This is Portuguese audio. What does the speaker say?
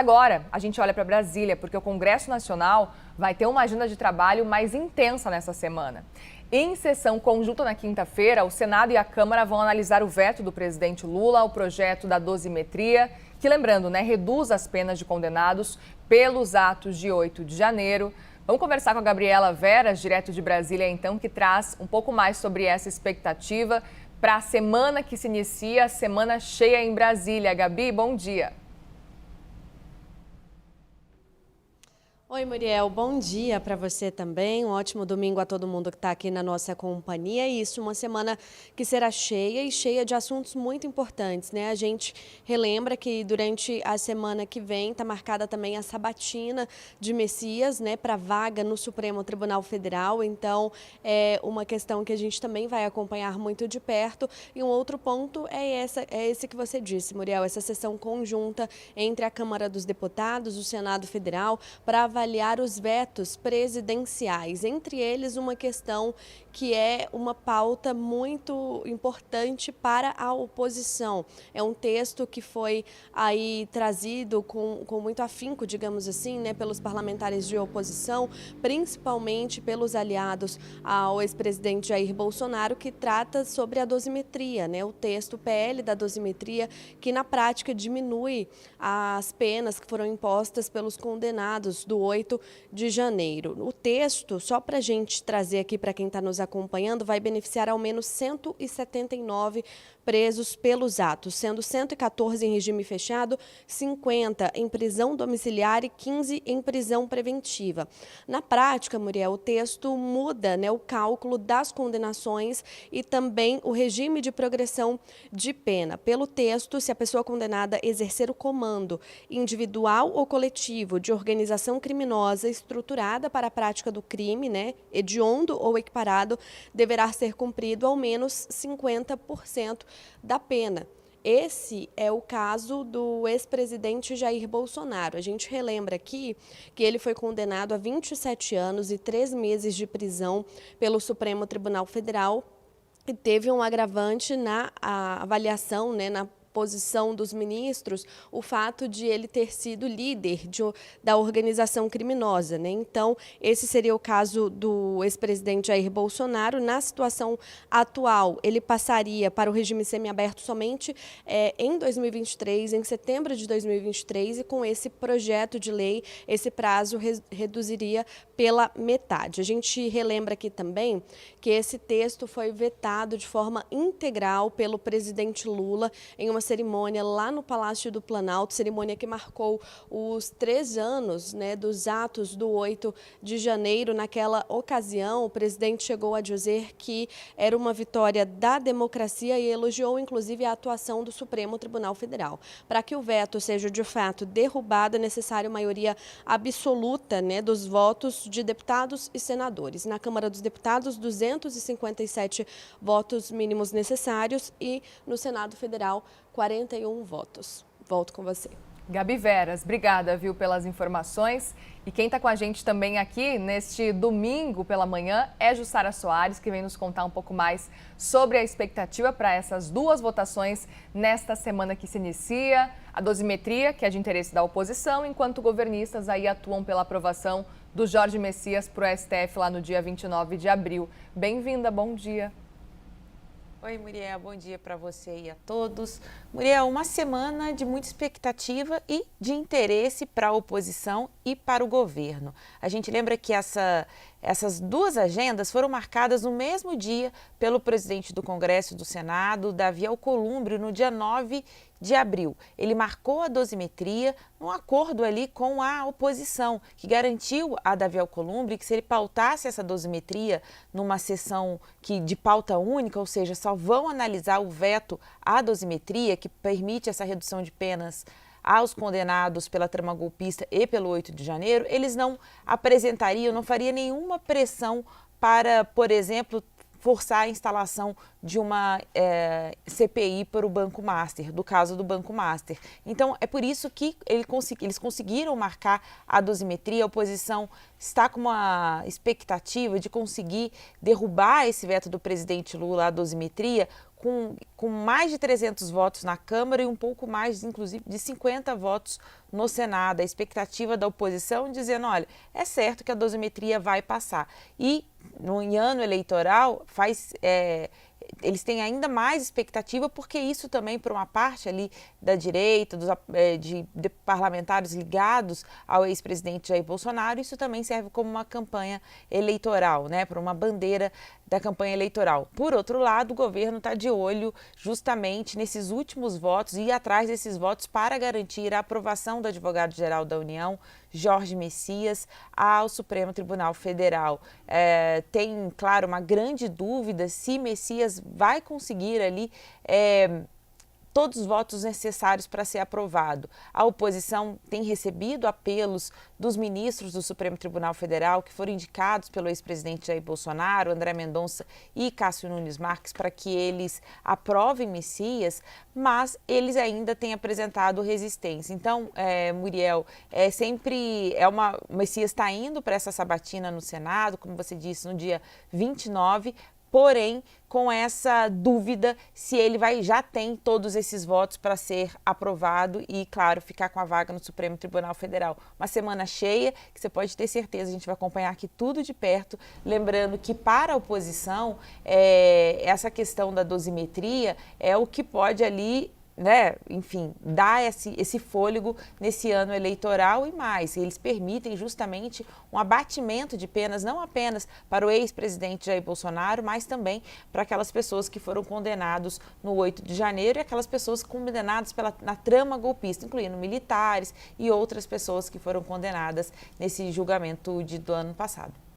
Agora, a gente olha para Brasília, porque o Congresso Nacional vai ter uma agenda de trabalho mais intensa nessa semana. Em sessão conjunta na quinta-feira, o Senado e a Câmara vão analisar o veto do presidente Lula ao projeto da dosimetria, que, lembrando, reduz as penas de condenados pelos atos de 8 de janeiro. Vamos conversar com a Gabriela Veras, direto de Brasília, então, que traz um pouco mais sobre essa expectativa para a semana que se inicia, a semana cheia em Brasília. Gabi, bom dia. Oi, Muriel, bom dia para você também. Um ótimo domingo a todo mundo que está aqui na nossa companhia. Isso, uma semana que será cheia e cheia de assuntos muito importantes, né? A gente relembra que durante a semana que vem está marcada também a sabatina de Messias, né, para vaga no Supremo Tribunal Federal. Então, é uma questão que a gente também vai acompanhar muito de perto. E um outro ponto é esse que você disse, Muriel, essa sessão conjunta entre a Câmara dos Deputados, o Senado Federal, para avaliar os vetos presidenciais, entre eles uma questão que é uma pauta muito importante para a oposição. É um texto que foi aí trazido com muito afinco, digamos assim, né, pelos parlamentares de oposição, principalmente pelos aliados ao ex-presidente Jair Bolsonaro, que trata sobre a dosimetria, né, o texto PL da dosimetria, que na prática diminui as penas que foram impostas pelos condenados do 8 de janeiro. O texto, só para a gente trazer aqui para quem está nos acompanhando, vai beneficiar ao menos 179 presos pelos atos, sendo 114 em regime fechado, 50 em prisão domiciliar e 15 em prisão preventiva. Na prática, Muriel, o texto muda, né, o cálculo das condenações e também o regime de progressão de pena. Pelo texto, se a pessoa condenada exercer o comando individual ou coletivo de organização criminosa estruturada para a prática do crime, né, hediondo ou equiparado, deverá ser cumprido ao menos 50% da pena. Esse é o caso do ex-presidente Jair Bolsonaro. A gente relembra aqui que ele foi condenado a 27 anos e 3 meses de prisão pelo Supremo Tribunal Federal e teve um agravante na avaliação, né, na posição dos ministros, o fato de ele ter sido líder da organização criminosa, né? Então, esse seria o caso do ex-presidente Jair Bolsonaro. Na situação atual, ele passaria para o regime semiaberto somente em 2023, em setembro de 2023, e com esse projeto de lei, esse prazo reduziria pela metade. A gente relembra aqui também que esse texto foi vetado de forma integral pelo presidente Lula em uma cerimônia lá no Palácio do Planalto, cerimônia que marcou os 3 anos, né, dos atos do 8 de janeiro. Naquela ocasião, o presidente chegou a dizer que era uma vitória da democracia e elogiou, inclusive, a atuação do Supremo Tribunal Federal. Para que o veto seja, de fato, derrubado, é necessário maioria absoluta, né, dos votos de deputados e senadores. Na Câmara dos Deputados, 257 votos mínimos necessários e no Senado Federal, 41 votos. Volto com você. Gabi Veras, obrigada, viu, pelas informações. E quem está com a gente também aqui neste domingo pela manhã é Jussara Soares, que vem nos contar um pouco mais sobre a expectativa para essas duas votações nesta semana que se inicia. A dosimetria, que é de interesse da oposição, enquanto governistas aí atuam pela aprovação do Jorge Messias para o STF lá no dia 29 de abril. Bem-vinda, bom dia. Oi, Muriel, bom dia para você e a todos. Muriel, uma semana de muita expectativa e de interesse para a oposição e para o governo. A gente lembra que essas duas agendas foram marcadas no mesmo dia pelo presidente do Congresso e do Senado, Davi Alcolumbre, no dia 9 de abril. Ele marcou a dosimetria num acordo ali com a oposição, que garantiu a Davi Alcolumbre que se ele pautasse essa dosimetria numa sessão de pauta única, ou seja, só vão analisar o veto à dosimetria, que permite essa redução de penas aos condenados pela trama golpista e pelo 8 de janeiro, eles não apresentariam, não faria nenhuma pressão para, por exemplo, forçar a instalação de uma CPI para o Banco Master, do caso do Banco Master. Então, é por isso que eles conseguiram marcar a dosimetria. A oposição está com uma expectativa de conseguir derrubar esse veto do presidente Lula à dosimetria com mais de 300 votos na Câmara e um pouco mais, inclusive, de 50 votos no Senado. A expectativa da oposição dizendo, olha, é certo que a dosimetria vai passar. E em ano eleitoral eles têm ainda mais expectativa, porque isso também, por uma parte ali da direita, de parlamentares ligados ao ex-presidente Jair Bolsonaro, isso também serve como uma campanha eleitoral, né, para uma bandeira da campanha eleitoral. Por outro lado, o governo está de olho justamente nesses últimos votos e ir atrás desses votos para garantir a aprovação do advogado-geral da União, Jorge Messias, ao Supremo Tribunal Federal. Tem, claro, uma grande dúvida se Messias vai conseguir ali todos os votos necessários para ser aprovado. A oposição tem recebido apelos dos ministros do Supremo Tribunal Federal que foram indicados pelo ex-presidente Jair Bolsonaro, André Mendonça e Cássio Nunes Marques, para que eles aprovem Messias, mas eles ainda têm apresentado resistência. Então, Muriel, Messias está indo para essa sabatina no Senado, como você disse, no dia 29, porém, com essa dúvida se ele já tem todos esses votos para ser aprovado e, claro, ficar com a vaga no Supremo Tribunal Federal. Uma semana cheia, que você pode ter certeza, a gente vai acompanhar aqui tudo de perto, lembrando que para a oposição, essa questão da dosimetria é o que pode ali, né, enfim, dar esse fôlego nesse ano eleitoral e mais. Eles permitem justamente um abatimento de penas, não apenas para o ex-presidente Jair Bolsonaro, mas também para aquelas pessoas que foram condenados no 8 de janeiro e aquelas pessoas condenadas na trama golpista, incluindo militares e outras pessoas que foram condenadas nesse julgamento do ano passado.